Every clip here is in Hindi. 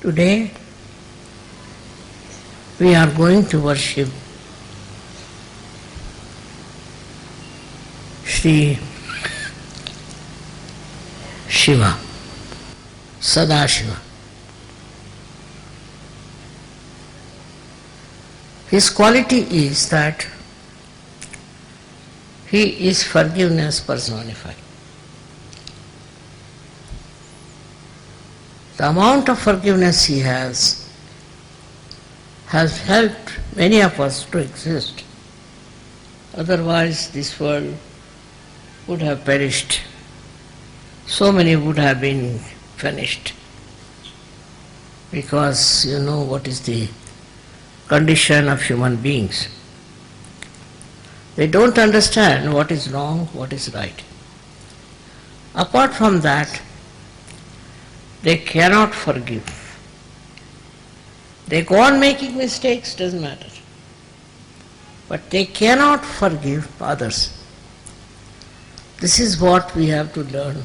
Today we are going to worship Shri Shiva, Sadashiva. His quality is that he is forgiveness personified. The amount of forgiveness he has helped many of us to exist. Otherwise this world would have perished. So many would have been finished. Because you know what is the condition of human beings. They don't understand what is wrong, what is right. Apart from that, they cannot forgive. They go on making mistakes, doesn't matter. But they cannot forgive others. This is what we have to learn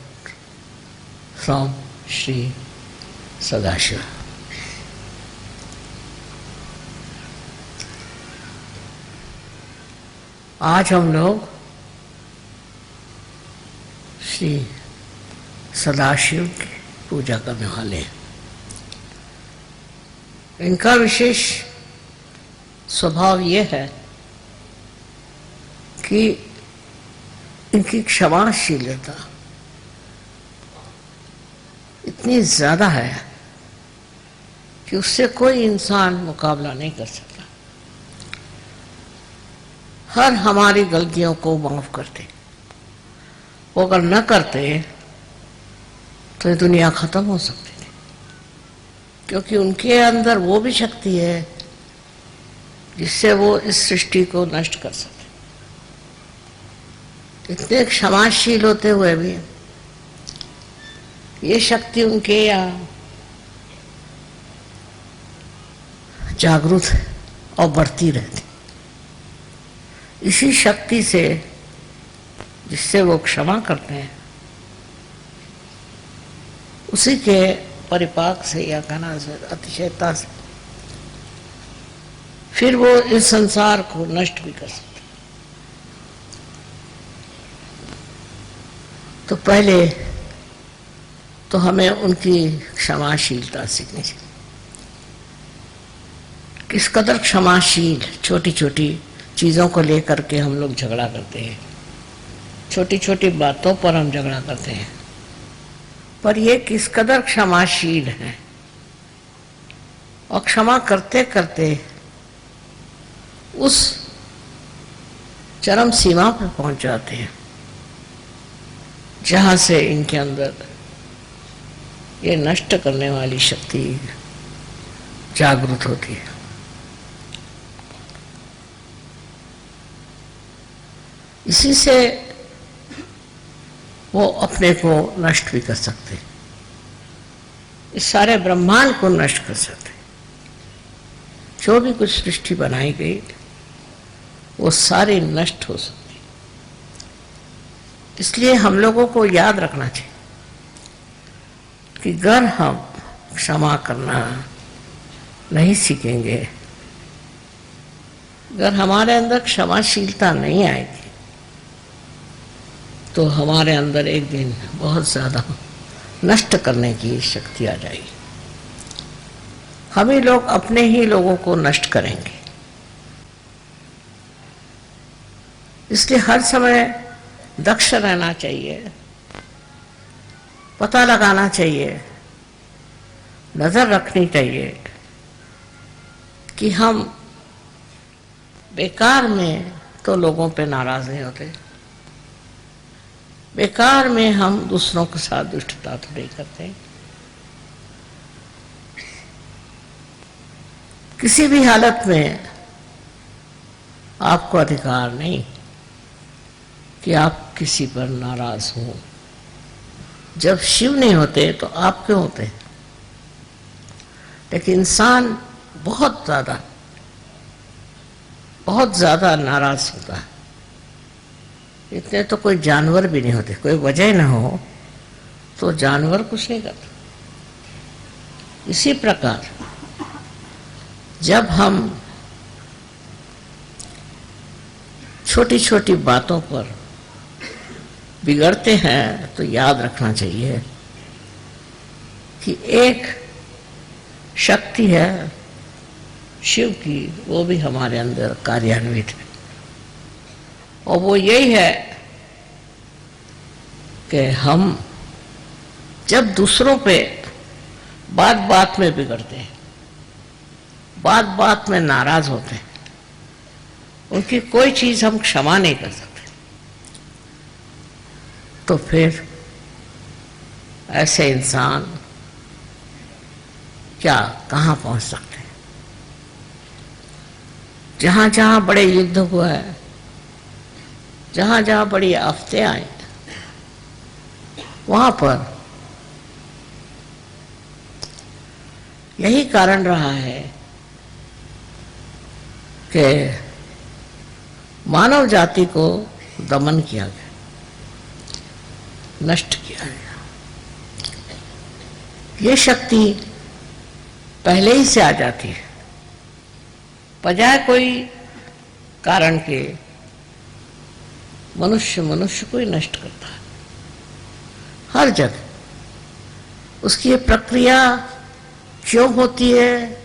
from Shri Sadashiva. आज हम लोग श्री सदाशिव की पूजा करने वाले हैं। इनका विशेष स्वभाव ये है कि इनकी क्षमाशीलता इतनी ज्यादा है कि उससे कोई इंसान मुकाबला नहीं कर सकता। हर हमारी गलतियों को माफ करते, वो अगर न करते तो ये दुनिया खत्म हो सकती थी, क्योंकि उनके अंदर वो भी शक्ति है जिससे वो इस सृष्टि को नष्ट कर सकते। इतने क्षमाशील होते हुए भी ये शक्ति उनके यहाँ जागृत और बढ़ती रहती। इसी शक्ति से जिससे वो क्षमा करते हैं, उसी के परिपाक से या कहना से अतिशयता से फिर वो इस संसार को नष्ट भी कर सकते। तो पहले तो हमें उनकी क्षमाशीलता सीखनी चाहिए। किस कदर क्षमाशील, छोटी छोटी चीज़ों को लेकर के हम लोग झगड़ा करते हैं, छोटी छोटी बातों पर हम झगड़ा करते हैं, पर ये किस कदर क्षमाशील हैं और क्षमा करते करते उस चरम सीमा पर पहुंच जाते हैं जहां से इनके अंदर ये नष्ट करने वाली शक्ति जागृत होती है। इसी से वो अपने को नष्ट भी कर सकते, इस सारे ब्रह्मांड को नष्ट कर सकते। जो भी कुछ सृष्टि बनाई गई वो सारी नष्ट हो सकती। इसलिए हम लोगों को याद रखना चाहिए कि अगर हम क्षमा करना नहीं सीखेंगे, अगर हमारे अंदर क्षमाशीलता नहीं आएगी, तो हमारे अंदर एक दिन बहुत ज्यादा नष्ट करने की शक्ति आ जाएगी। हम ही लोग अपने ही लोगों को नष्ट करेंगे। इसलिए हर समय दक्ष रहना चाहिए, पता लगाना चाहिए, नजर रखनी चाहिए कि हम बेकार में तो लोगों पे नाराज नहीं होते, बेकार में हम दूसरों के साथ दुष्टता तो नहीं करते। किसी भी हालत में आपको अधिकार नहीं कि आप किसी पर नाराज हो। जब शिव नहीं होते तो आप क्यों होते? लेकिन इंसान बहुत ज्यादा नाराज होता है। इतने तो कोई जानवर भी नहीं होते, कोई वजह ना हो तो जानवर कुछ नहीं करता। इसी प्रकार जब हम छोटी छोटी बातों पर बिगड़ते हैं तो याद रखना चाहिए कि एक शक्ति है शिव की, वो भी हमारे अंदर कार्यान्वित है, और वो यही है कि हम जब दूसरों पे बात बात में बिगड़ते हैं, बात बात में नाराज होते हैं, उनकी कोई चीज हम क्षमा नहीं कर सकते, तो फिर ऐसे इंसान क्या कहां पहुंच सकते हैं। जहां जहां बड़े युद्ध हुए हैं, जहां जहां बड़ी आफतें आई, वहां पर यही कारण रहा है कि मानव जाति को दमन किया गया, नष्ट किया गया। ये शक्ति पहले ही से आ जाती है, बजाय कोई कारण के मनुष्य मनुष्य को ही नष्ट करता है। हर जगह उसकी ये प्रक्रिया क्यों होती है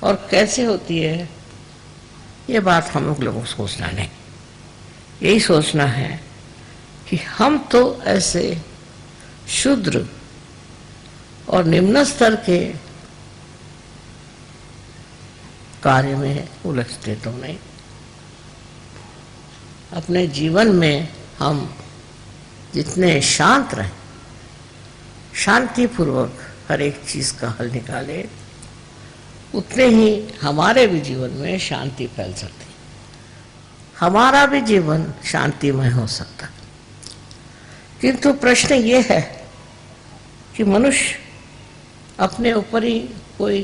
और कैसे होती है, ये बात हम लोगों को सोचना नहीं। यही सोचना है कि हम तो ऐसे शूद्र और निम्न स्तर के कार्य में उलझते तो नहीं। अपने जीवन में हम जितने शांत रहें, शांतिपूर्वक हर एक चीज का हल निकाले, उतने ही हमारे भी जीवन में शांति फैल सकती, हमारा भी जीवन शांतिमय हो सकता। किंतु प्रश्न ये है कि मनुष्य अपने ऊपर ही कोई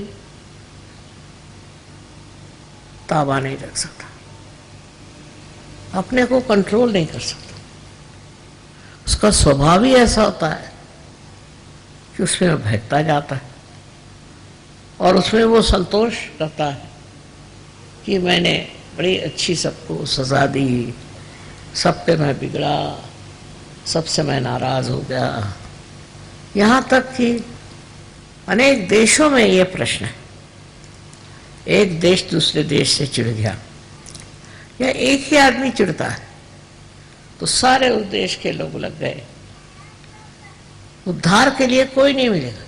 ताबा नहीं रख सकता, अपने को कंट्रोल नहीं कर सकता। उसका स्वभाव ही ऐसा होता है कि उसमें बहकता जाता है और उसमें वो संतोष करता है कि मैंने बड़ी अच्छी सबको सजा दी, सब पे मैं बिगड़ा, सबसे मैं नाराज हो गया। यहाँ तक कि अनेक देशों में ये प्रश्न है, एक देश दूसरे देश से चिढ़ गया या एक ही आदमी चिढ़ता है तो सारे उस देश के लोग लग गए, उद्धार के लिए कोई नहीं मिलेगा,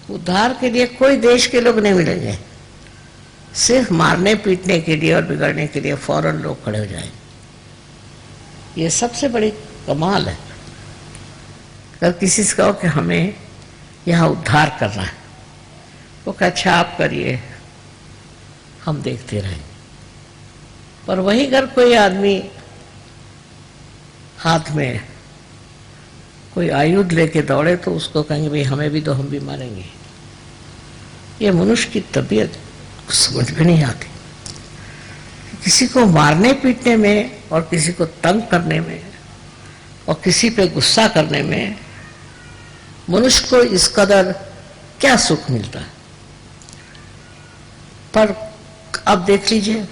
उद्धार के लिए कोई देश के लोग नहीं मिलेंगे, सिर्फ मारने पीटने के लिए और बिगड़ने के लिए फौरन लोग खड़े हो जाएंगे। ये सबसे बड़ी कमाल है। अगर किसी से कहो कि हमें यहाँ उद्धार करना है, वो कहे अच्छा आप करिए, हम देखते रहेंगे। पर वही अगर कोई आदमी हाथ में कोई आयुध लेके दौड़े तो उसको कहेंगे भाई हमें भी तो, हम भी मारेंगे। ये मनुष्य की तबीयत समझ में नहीं आती। किसी को मारने पीटने में और किसी को तंग करने में और किसी पे गुस्सा करने में मनुष्य को इस कदर क्या सुख मिलता है। पर अब देख लीजिए,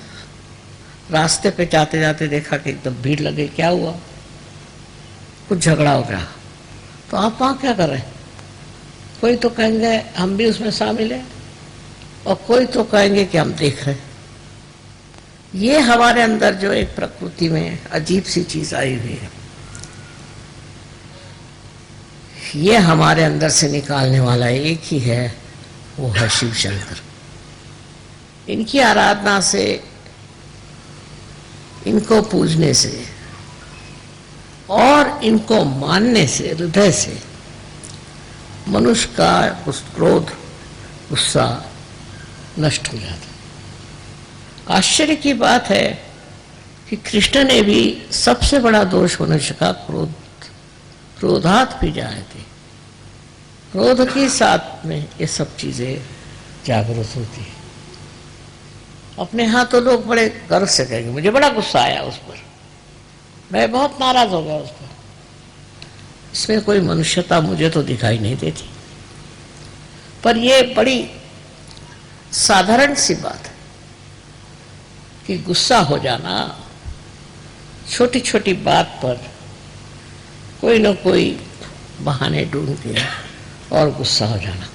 रास्ते पे जाते जाते देखा कि एकदम भीड़ लग गई, क्या हुआ, कुछ झगड़ा हो गया, तो आप वहां क्या कर रहे हैं? कोई तो कहेंगे हम भी उसमें शामिल हैं और कोई तो कहेंगे कि हम देख रहे हैं। ये हमारे अंदर जो एक प्रकृति में अजीब सी चीज आई हुई है, ये हमारे अंदर से निकालने वाला एक ही है, वो है शिव शंकर। इनकी आराधना से, इनको पूजने से और इनको मानने से, हृदय से मनुष्य का उस क्रोध, गुस्सा नष्ट हो जाता। आश्चर्य की बात है कि कृष्ण ने भी सबसे बड़ा दोष मनुष्य का क्रोधात भी जाए थे। क्रोध के साथ में ये सब चीजें जागृत होती है। अपने यहाँ तो लोग बड़े गर्व से कहेंगे मुझे बड़ा गुस्सा आया उस पर, मैं बहुत नाराज हो गया उस पर। इसमें कोई मनुष्यता मुझे तो दिखाई नहीं देती। पर ये बड़ी साधारण सी बात है कि गुस्सा हो जाना, छोटी छोटी बात पर कोई न कोई बहाने ढूंढ के और गुस्सा हो जाना।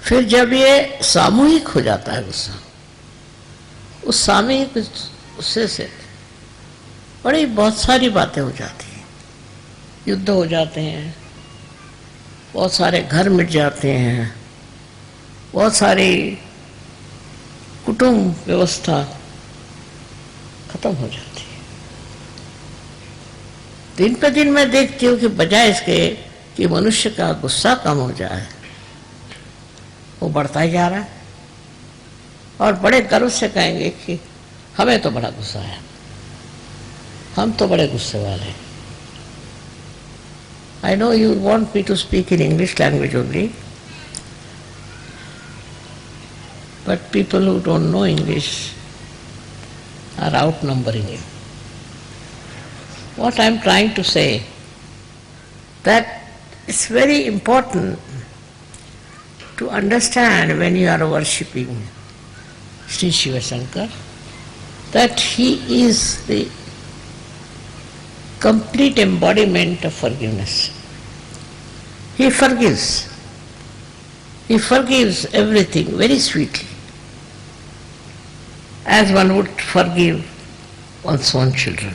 फिर जब ये सामूहिक हो जाता है गुस्सा, उस सामूहिक गुस्से से बड़ी बहुत सारी बातें हो जाती हैं, युद्ध हो जाते हैं, बहुत सारे घर मिट जाते हैं, बहुत सारी कुटुंब व्यवस्था खत्म हो जाती है। दिन पे दिन मैं देखती हूँ कि बजाय इसके कि मनुष्य का गुस्सा कम हो जाए, वो बढ़ता ही जा रहा है। और बड़े गर्व से कहेंगे कि हमें तो बड़ा गुस्सा है, हम तो बड़े गुस्से वाले हैं। I know you want me to speak in English language only, but people who don't know English are outnumbering you. What I am trying to say, that it's very important to understand when you are worshipping Sri Shiva Shankar, that he is the complete embodiment of forgiveness. He forgives. He forgives everything very sweetly, as one would forgive one's own children.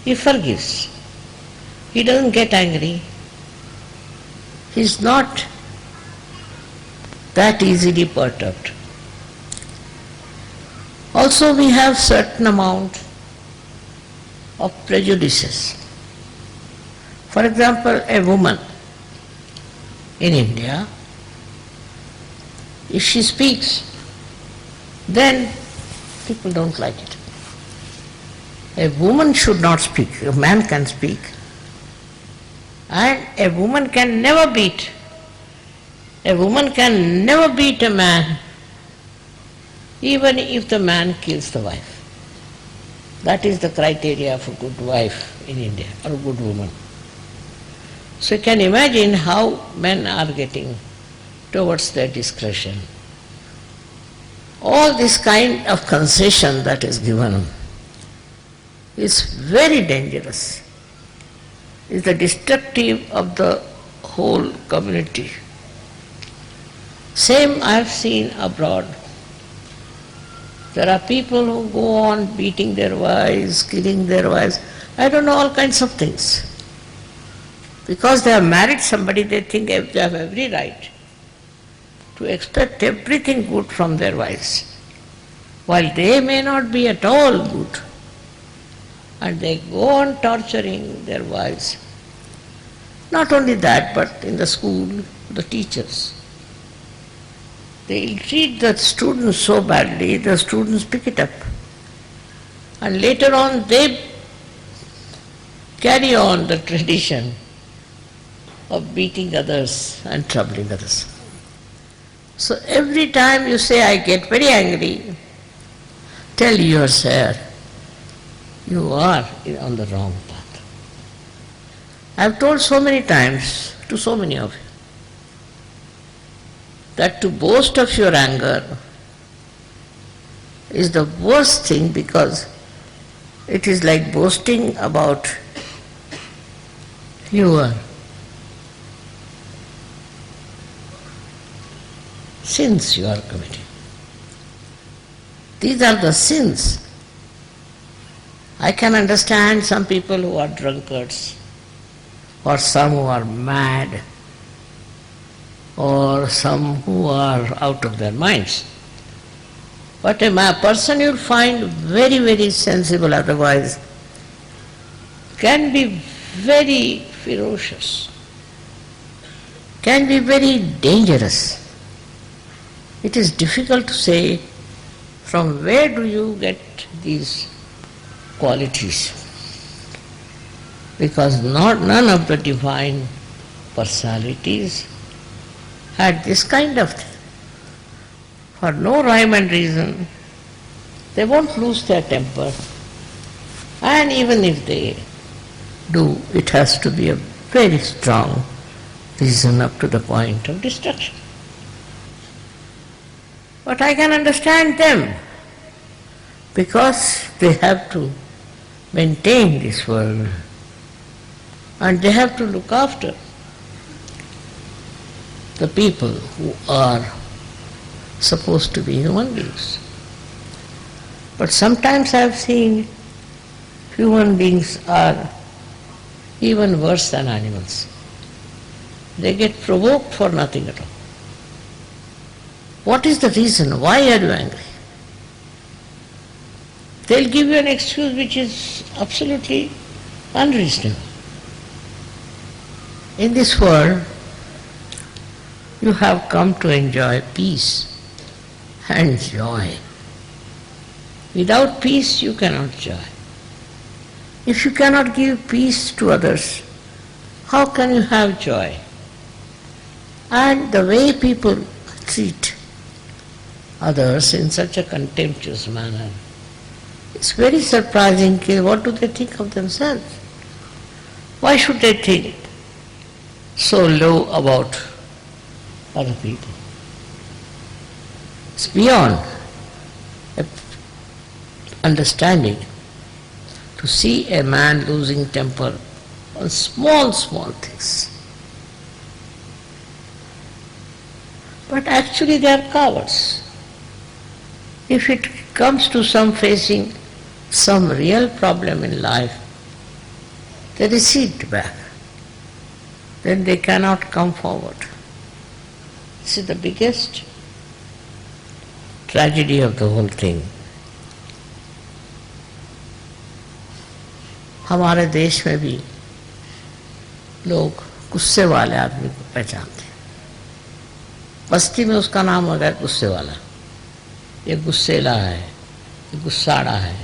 He forgives. He doesn't get angry. He's not that easily perturbed. Also, we have certain amount of prejudices. For example, a woman in India, if she speaks, then people don't like it. A woman should not speak, a man can speak. And a woman can never beat. A woman can never beat a man, even if the man kills the wife. That is the criteria of a good wife in India, or a good woman. So you can imagine how men are getting towards their discretion. All this kind of concession that is given is very dangerous. Is the destructive of the whole community. Same I have seen abroad. There are people who go on beating their wives, killing their wives, I don't know, all kinds of things. Because they have married somebody, they think they have every right to expect everything good from their wives, while they may not be at all good. And they go on torturing their wives. Not only that, but in the school, the teachers. They treat the students so badly, the students pick it up. And later on they carry on the tradition of beating others and troubling others. So every time you say, I get very angry, tell yourself, you are on the wrong path. I have told so many times to so many of you that to boast of your anger is the worst thing, because it is like boasting about your sins you are committing. These are the sins. I can understand some people who are drunkards, or some who are mad, or some who are out of their minds. But a person you'll find very, very sensible otherwise can be very ferocious, can be very dangerous. It is difficult to say from where do you get these qualities, because none of the divine personalities had this kind of thing. For no rhyme and reason, they won't lose their temper, and even if they do, it has to be a very strong, reason up to the point of destruction. But I can understand them because they have to maintain this world and they have to look after the people who are supposed to be human beings. But sometimes I have seen human beings are even worse than animals. They get provoked for nothing at all. What is the reason? Why are you angry? They'll give you an excuse which is absolutely unreasonable. In this world, you have come to enjoy peace and joy. Without peace, you cannot joy. If you cannot give peace to others, how can you have joy? And the way people treat others in such a contemptuous manner, it's very surprising. What do they think of themselves? Why should they think so low about other people? It's beyond understanding to see a man losing temper on small things. But actually they are cowards. If it comes to facing some real problem in life, they recede back. Then they cannot come forward. This is the biggest tragedy of the whole thing. हमारे देश में भी लोग गुस्से वाले आदमी को पहचानते हैं। बस्ती में उसका नाम हो गया गुस्से वाला, ये गुस्सेला है, ये गुस्साड़ा है,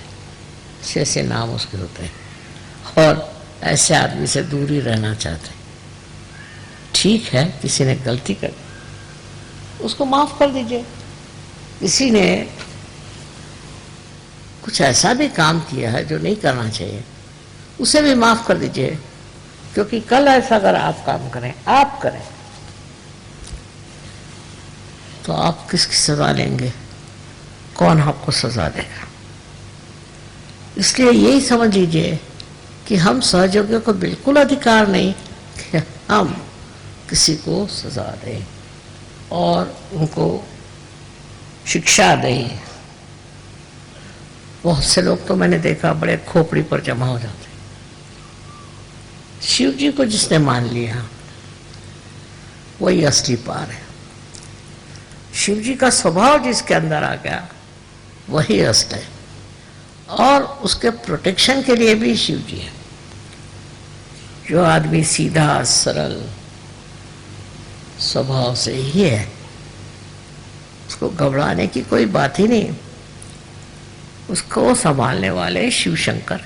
ऐसे नाम उसके होते हैं और ऐसे आदमी से दूर ही रहना चाहते हैं। ठीक है, किसी ने गलती कर उसको माफ कर दीजिए। किसी ने कुछ ऐसा भी काम किया है जो नहीं करना चाहिए, उसे भी माफ कर दीजिए, क्योंकि कल ऐसा अगर आप काम करें, आप करें, तो आप किसकी सजा लेंगे? कौन आपको सजा देगा? इसलिए यही समझ लीजिए कि हम सहयोगियों को बिल्कुल अधिकार नहीं कि हम किसी को सजा दें और उनको शिक्षा दें। बहुत से लोग तो मैंने देखा बड़े खोपड़ी पर जमा हो जाते। शिव जी को जिसने मान लिया वही असली पार है। शिव जी का स्वभाव जिसके अंदर आ गया वही असली है, और उसके प्रोटेक्शन के लिए भी शिव जी है। जो आदमी सीधा सरल स्वभाव से ही है, उसको घबराने की कोई बात ही नहीं। उसको संभालने वाले शिव शंकर,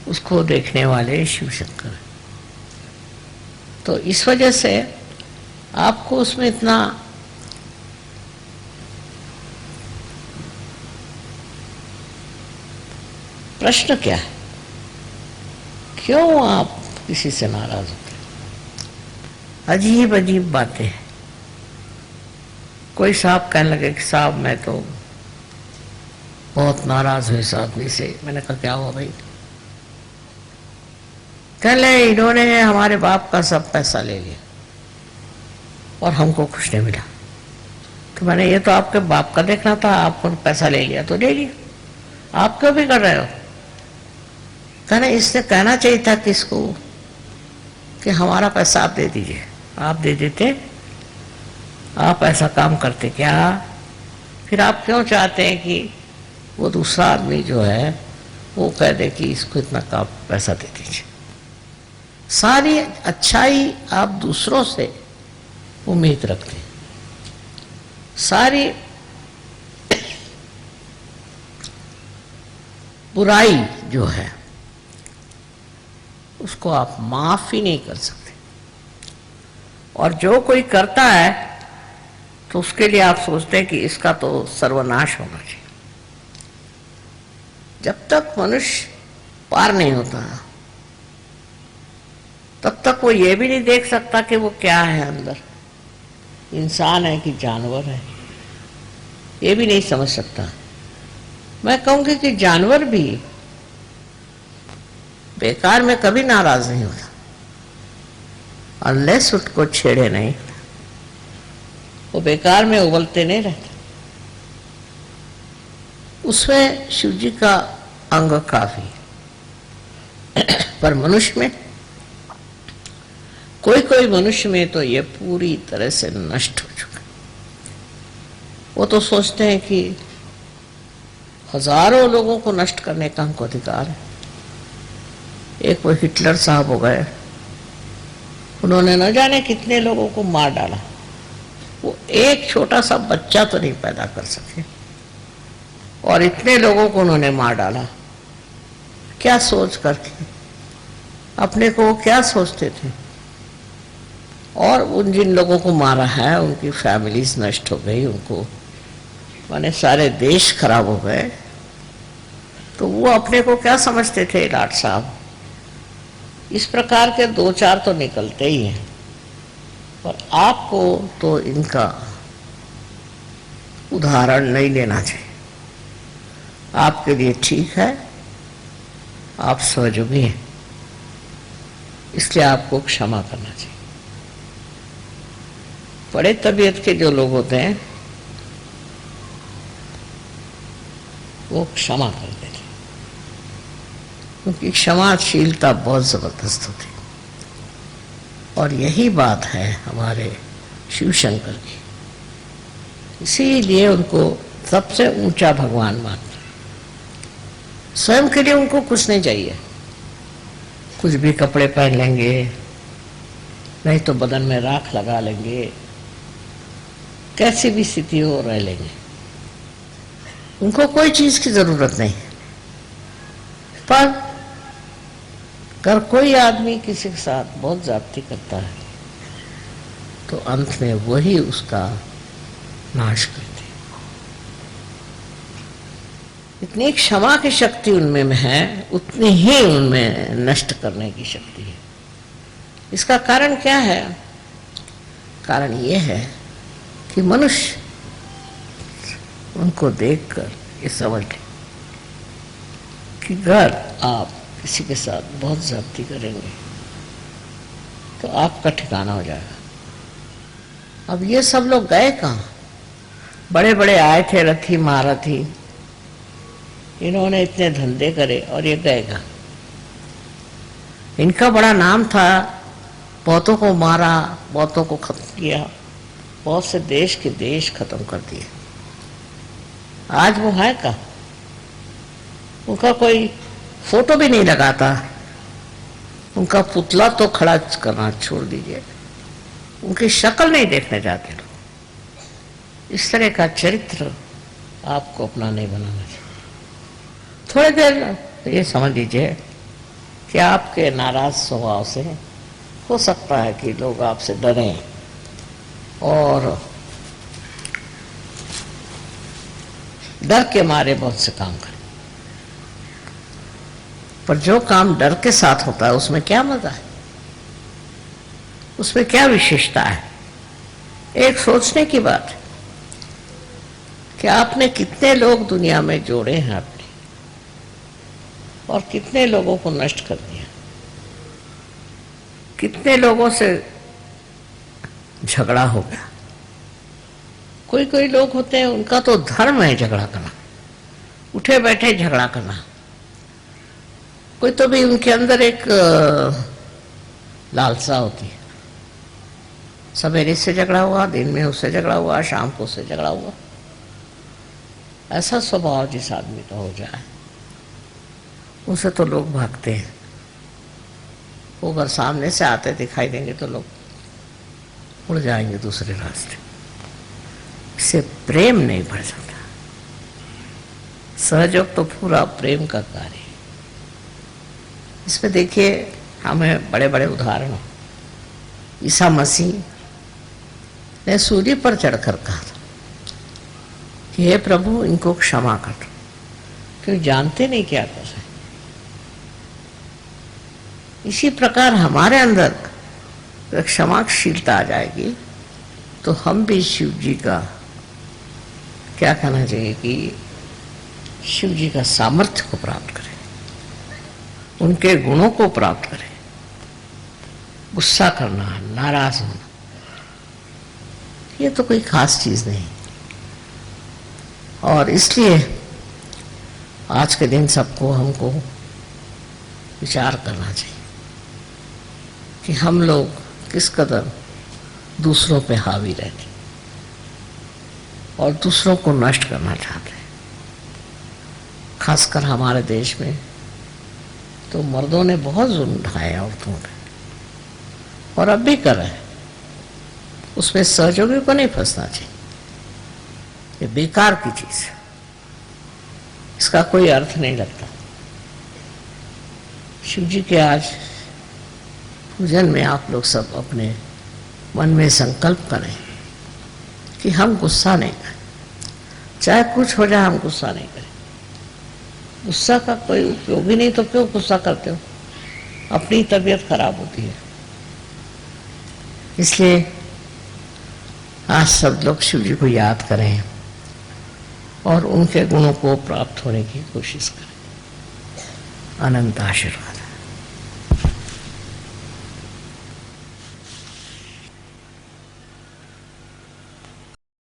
उसको देखने वाले शिव शंकर। तो इस वजह से आपको उसमें इतना प्रश्न क्या है? क्यों आप किसी से नाराज होते? अजीब अजीब बातें। कोई साहब कहने लगे कि साहब मैं तो बहुत नाराज हूं इस आदमी से। मैंने कहा क्या हुआ भाई? कहले इन्होंने हमारे बाप का सब पैसा ले लिया और हमको कुछ नहीं मिला। तो मैंने ये तो आपके बाप का देखना था, आपको पैसा ले लिया तो ले लिया, आप क्यों भी कर रहे हो? कहने इसने कहना चाहिए था किसको कि हमारा पैसा आप दे दीजिए। आप दे देते, आप ऐसा काम करते क्या? फिर आप क्यों चाहते हैं कि वो दूसरा आदमी जो है वो कह दे कि इसको इतना का पैसा दे दीजिए? सारी अच्छाई आप दूसरों से उम्मीद रखते हैं, सारी बुराई जो है उसको आप माफ ही नहीं कर सकते। और जो कोई करता है तो उसके लिए आप सोचते हैं कि इसका तो सर्वनाश होना चाहिए। जब तक मनुष्य पार नहीं होता तब तक वो ये भी नहीं देख सकता कि वो क्या है अंदर, इंसान है कि जानवर है, ये भी नहीं समझ सकता। मैं कहूंगी कि जानवर भी बेकार में कभी नाराज नहीं होता, अनलेस उसको छेड़े नहीं, वो बेकार में उबलते नहीं रहते। उसमें शिव जी का अंग काफी, पर मनुष्य में, कोई कोई मनुष्य में तो ये पूरी तरह से नष्ट हो चुका। वो तो सोचते हैं कि हजारों लोगों को नष्ट करने का हमको अधिकार है। एक वो हिटलर साहब हो गए, उन्होंने न जाने कितने लोगों को मार डाला, वो एक छोटा सा बच्चा तो नहीं पैदा कर सके और इतने लोगों को उन्होंने मार डाला। क्या सोच करके, अपने को वो क्या सोचते थे? और उन जिन लोगों को मारा है उनकी फैमिलीज नष्ट हो गई, उनको माने सारे देश खराब हो गए, तो वो अपने को क्या समझते थे लाट साहब? इस प्रकार के दो चार तो निकलते ही हैं, पर आपको तो इनका उदाहरण नहीं लेना चाहिए। आपके लिए ठीक है, आप सहयोगी हैं, इसलिए आपको क्षमा करना चाहिए। बड़े तबीयत के जो लोग होते हैं वो क्षमा कर देते, क्योंकि क्षमाशीलता बहुत जबरदस्त होती है। और यही बात है हमारे शिव शंकर की, इसीलिए उनको सबसे ऊंचा भगवान मानते। स्वयं के लिए उनको कुछ नहीं चाहिए, कुछ भी कपड़े पहन लेंगे, नहीं तो बदन में राख लगा लेंगे, कैसी भी स्थिति हो रह लेंगे, उनको कोई चीज की जरूरत नहीं। पर अगर कोई आदमी किसी के साथ बहुत ज्यादती करता है तो अंत में वही उसका नाश करते। इतनी क्षमा की शक्ति उनमें है, उतनी ही उनमें नष्ट करने की शक्ति है। इसका कारण क्या है? कारण ये है कि मनुष्य उनको देखकर ये समझ ले कि अगर आप किसी के साथ बहुत ज्यादती करेंगे तो आपका ठिकाना हो जाएगा। अब ये सब लोग गए कहाँ? बड़े बड़े आए थे रथी महारथी, इन्होंने इतने धंधे करे और ये गए कहाँ? इनका बड़ा नाम था, बहुतों को मारा, बहुतों को खत्म किया, बहुत से देश के देश खत्म कर दिए। आज वो है कहाँ? उनका कोई फोटो भी नहीं लगाता, उनका पुतला तो खड़ा करना छोड़ दीजिए, उनकी शक्ल नहीं देखने जाते लोग। इस तरह का चरित्र आपको अपना नहीं बनाना चाहिए। थोड़ी देर ये समझ लीजिए कि आपके नाराज स्वभाव से हो सकता है कि लोग आपसे डरें और डर के मारे बहुत से काम करें, पर जो काम डर के साथ होता है उसमें क्या मजा है, उसमें क्या विशेषता है? एक सोचने की बात है कि आपने कितने लोग दुनिया में जोड़े हैं अपने, और कितने लोगों को नष्ट कर दिया, कितने लोगों से झगड़ा हो गया। कोई कोई लोग होते हैं उनका तो धर्म है झगड़ा करना, उठे बैठे झगड़ा करना। कोई तो भी उनके अंदर एक लालसा होती है, सवेरे से झगड़ा हुआ, दिन में उससे झगड़ा हुआ, शाम को उससे झगड़ा हुआ। ऐसा स्वभाव जिस आदमी का हो जाए उसे तो लोग भागते हैं। वो अगर सामने से आते दिखाई देंगे तो लोग उड़ जाएंगे दूसरे रास्ते। इससे प्रेम नहीं बढ़ सकता। सहयोग तो पूरा प्रेम का कार्य है। इसमें देखिए हमें बड़े बड़े उदाहरण, ईसा मसीह ने सूली पर चढ़कर कहा था कि हे प्रभु इनको क्षमा कर दो, क्योंकि जानते नहीं क्या कर रहे। इसी प्रकार हमारे अंदर एक क्षमाशीलता आ जाएगी तो हम भी शिव जी का क्या कहना चाहिए कि शिव जी का सामर्थ्य को प्राप्त करें, उनके गुणों को प्राप्त करें। गुस्सा करना, नाराज होना, ये तो कोई खास चीज नहीं। और इसलिए आज के दिन सबको हमको विचार करना चाहिए कि हम लोग किस कदर दूसरों पे हावी रहते और दूसरों को नष्ट करना चाहते हैं। खासकर हमारे देश में तो मर्दों ने बहुत जुल्म ढाए औरतों पे, और अब भी कर रहे हैं। उसमें सहयोगियों को नहीं फंसना चाहिए, ये बेकार की चीज है, इसका कोई अर्थ नहीं लगता। शिव जी के आज पूजन में आप लोग सब अपने मन में संकल्प करें कि हम गुस्सा नहीं करें, चाहे कुछ हो जाए हम गुस्सा नहीं करें। गुस्सा का कोई उपयोग ही नहीं, तो क्यों गुस्सा करते हो? अपनी तबीयत खराब होती है। इसलिए आज सब लोग शिव जी को याद करें और उनके गुणों को प्राप्त होने की कोशिश करें। अनंत आशीर्वाद।